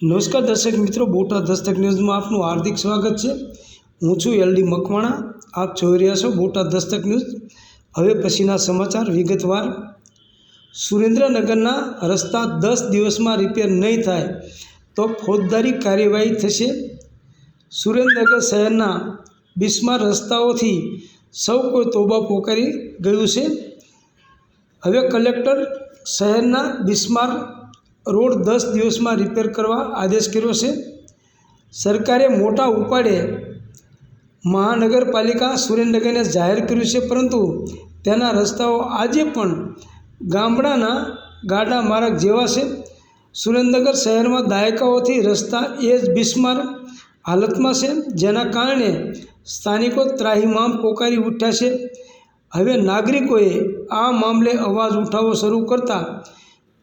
નમસ્કાર દર્શક મિત્રો, બોટાદ દસ્તક ન્યૂઝમાં આપનું હાર્દિક સ્વાગત છે। હું છું એલડી મકવાણા। આપ જોઈ રહ્યા છો બોટાદ દસ્તક ન્યૂઝ। હવે પછીના સમાચાર વિગતવાર। સુરેન્દ્રનગરના રસ્તા 10 દિવસમાં રિપેર નહીં થાય તો ફોજદારી કાર્યવાહી થશે। સુરેન્દ્રનગર શહેરના બિસ્માર રસ્તાઓથી સૌ કોઈ તોબા પોકારી ગયું છે। હવે કલેક્ટર શહેરના બિસ્માર રોડ 10 દિવસમાં રિપેર કરવા આદેશ કર્યો છે। સરકારે મોટા ઉપાડે મહાનગરપાલિકા સુરેન્દ્રનગરને જાહેર કર્યું છે, પરંતુ તેના રસ્તાઓ આજે પણ ગામડાના ગાડા માર્ગ જેવા છે। સુરેન્દ્રનગર શહેરમાં દાયકાઓથી રસ્તા એ જ બિસ્માર હાલતમાં છે, જેના કારણે સ્થાનિકો ત્રાહિમામ પોકારી ઉઠ્યા છે। હવે નાગરિકોએ આ મામલે અવાજ ઉઠાવવો શરૂ કરતા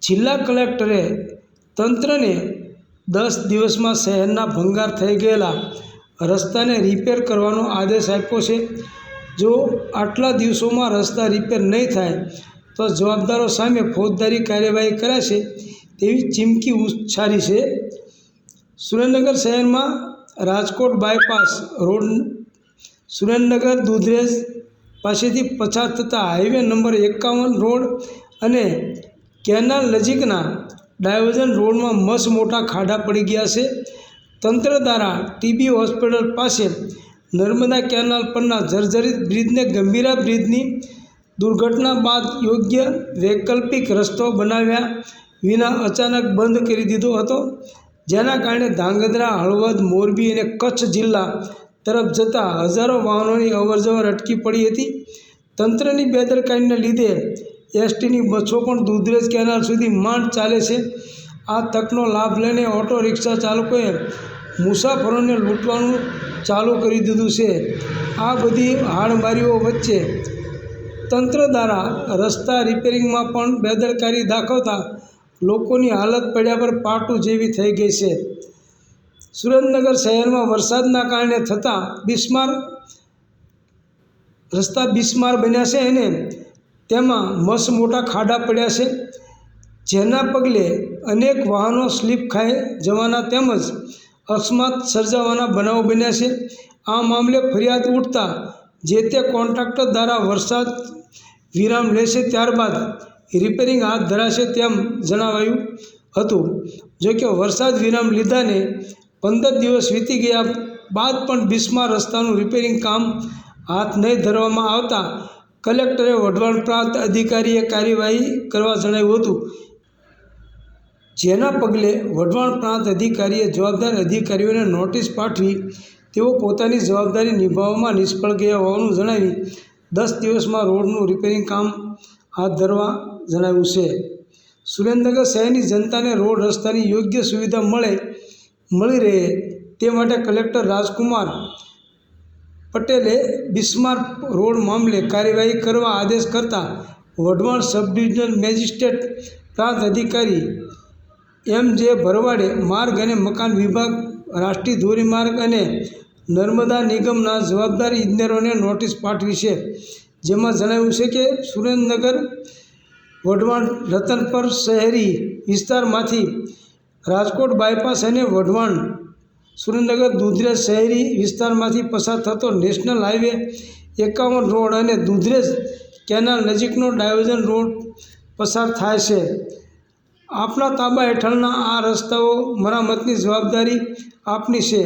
જિલ્લા કલેક્ટરે તંત્રને 10 દિવસમાં શહેરના ભંગાર થઈ ગયેલા રસ્તાને રિપેર કરવાનો આદેશ આપ્યો છે। જો આટલા દિવસોમાં રસ્તા રિપેર નહીં થાય તો જવાબદારો સામે ફોજદારી કાર્યવાહી કરાશે તેવી ચીમકી ઉચ્ચારી છે। સુરેન્દ્રનગર શહેરમાં રાજકોટ બાયપાસ રોડ સુરેન્દ્રનગર દુધરેજ પાસેથી પસાર થતા હાઈવે નંબર 51 રોડ અને કેનાલ નજીકના ડાયવર્ઝન રોડમાં મસ્ત મોટા ખાડા પડી ગયા છે। તંત્ર દ્વારા ટીબી હોસ્પિટલ પાસે નર્મદા કેનાલ પરના જર્જરિત બ્રિજને ગંભીરા બ્રિજની દુર્ઘટના બાદ યોગ્ય વૈકલ્પિક રસ્તો બનાવ્યા વિના અચાનક બંધ કરી દીધો હતો, જેના કારણે ધાંગધ્રા, હળવદ, મોરબી અને કચ્છ જિલ્લા તરફ જતા હજારો વાહનોની અવરજવર અટકી પડી હતી। તંત્રની બેદરકારીને લીધે એસટીની બસો પણ દુધરેજ કેનાલ સુધી માંડ ચાલે છે। આ તકનો લાભ લઈને ઓટો રિક્ષા ચાલકોએ મુસાફરોને લૂંટવાનું ચાલુ કરી દીધું છે। આ બધી હાડમારીઓ વચ્ચે તંત્ર દ્વારા રસ્તા રિપેરિંગમાં પણ બેદરકારી દાખવતા લોકોની હાલત પડ્યા પર પાટું જેવી થઈ ગઈ છે। સુરેન્દ્રનગર શહેરમાં વરસાદના કારણે થતા રસ્તા બિસ્માર બન્યા છે અને તેમાં મસ્ત મોટા ખાડા પડ્યા છે, જેના પગલે અનેક વાહનો સ્લીપ ખાઈ જવાના તેમજ અકસ્માત સર્જાવાના બનાવો બન્યા છે। આ મામલે ફરિયાદ ઉઠતા જે તે કોન્ટ્રાક્ટર દ્વારા વરસાદ વિરામ લેશે ત્યારબાદ રિપેરિંગ હાથ ધરાશે તેમ જણાવાયું હતું। જોકે વરસાદ વિરામ લીધાને 15 દિવસ વીતી ગયા બાદ પણ બિસ્માર રસ્તાનું રિપેરિંગ કામ હાથ નહીં ધરવામાં આવતા કલેક્ટરે વઢવાણ પ્રાંત અધિકારીએ કાર્યવાહી કરવા જણાવ્યું હતું, જેના પગલે વઢવાણ પ્રાંત અધિકારીએ જવાબદાર અધિકારીઓને નોટિસ પાઠવી તેઓ પોતાની જવાબદારી નિભાવવામાં નિષ્ફળ ગયા હોવાનું જણાવી 10 દિવસમાં રોડનું રિપેરિંગ કામ હાથ ધરવા જણાવ્યું છે। સુરેન્દ્રનગર શહેરની જનતાને રોડ રસ્તાની યોગ્ય સુવિધા મળી રહે તે માટે કલેક્ટર રાજકુમાર પટેલે બિસ્માર રોડ મામલે કાર્યવાહી કરવા આદેશ કરતા વઢવાણ સબ ડિવિઝનલ મેજિસ્ટ્રેટ પ્રાંત અધિકારી એમ.જે. ભરવાડે માર્ગ અને મકાન વિભાગ, રાષ્ટ્રીય ધોરીમાર્ગ અને નર્મદા નિગમના જવાબદાર ઇજનેરોને નોટિસ પાઠવી છે, જેમાં જણાવ્યું છે કે સુરેન્દ્રનગર વઢવાણ રતનપર શહેરી વિસ્તારમાંથી રાજકોટ બાયપાસ અને વઢવાણ સુરેન્દ્રનગર દુધરેજ શહેરી વિસ્તારમાંથી પસાર થતો નેશનલ હાઈવે 51 રોડ અને દુધરેજ કેનાલ નજીકનો ડાયવર્ઝન રોડ પસાર થાય છે। આપના તાબા હેઠળના આ રસ્તાઓ મરામતની જવાબદારી આપની છે।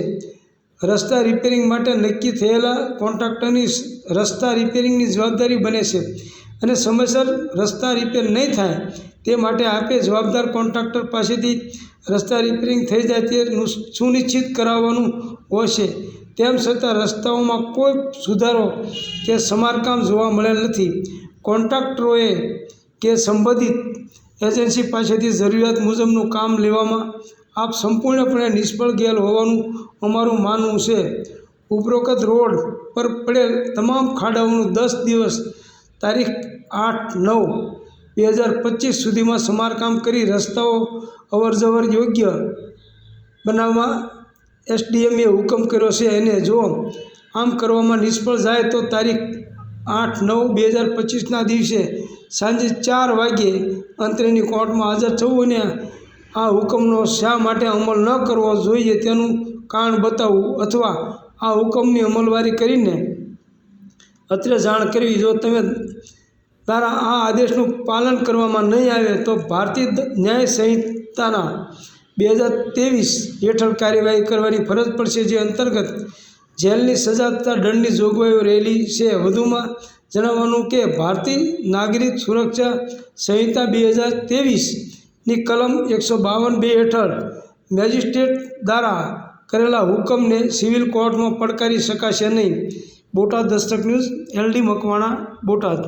રસ્તા રિપેરિંગ માટે નક્કી થયેલા કોન્ટ્રાક્ટરની રસ્તા રિપેરિંગની જવાબદારી બને છે અને સમયસર રસ્તા રિપેર નહીં થાય તે માટે આપે જવાબદાર કોન્ટ્રાક્ટર પાસેથી રસ્તા રિપેરિંગ થઈ જાય તે સુનિશ્ચિત કરાવવાનું હોય છે। તેમ છતાં રસ્તાઓમાં કોઈ સુધારો કે સમારકામ જોવા મળેલ નથી। કોન્ટ્રાક્ટરોએ કે સંબંધિત એજન્સી પાસેથી જરૂરિયાત મુજબનું કામ લેવામાં આપ સંપૂર્ણપણે નિષ્ફળ ગયેલ હોવાનું અમારું માનવું છે। ઉપરોક્ત રોડ પર પડેલ તમામ ખાડાઓનું 10 દિવસ તારીખ 8/9/2025 સુધીમાં સમારકામ કરી રસ્તાઓ અવરજવર યોગ્ય બનાવવા એસડીએમએ હુકમ કર્યો છે અને જો આમ કરવામાં નિષ્ફળ જાય તો તારીખ 8/9/2025ના દિવસે સાંજે 4 વાગ્યે અંતરેની કોર્ટમાં હાજર થવું અને આ હુકમનો શા માટે અમલ ન કરવો જોઈએ તેનું કારણ બતાવવું અથવા આ હુકમની અમલવારી કરીને અત્રે જાણ કરવી. જો તમે દ્વારા આ આદેશનું પાલન કરવામાં નહીં આવે તો ભારતીય ન્યાય સંહિતાના 2023 હેઠળ કાર્યવાહી કરવાની ફરજ પડશે, જે અંતર્ગત જેલની સજા તથા દંડની જોગવાઈઓ રહેલી છે. વધુમાં જણાવવાનું કે ભારતીય નાગરિક સુરક્ષા સંહિતા 2023ની કલમ 152(2) હેઠળ મેજિસ્ટ્રેટ દ્વારા કરેલા હુકમને સિવિલ કોર્ટમાં પડકારી શકાશે નહીં. Botad Dastak news, LD Makwana, Botad.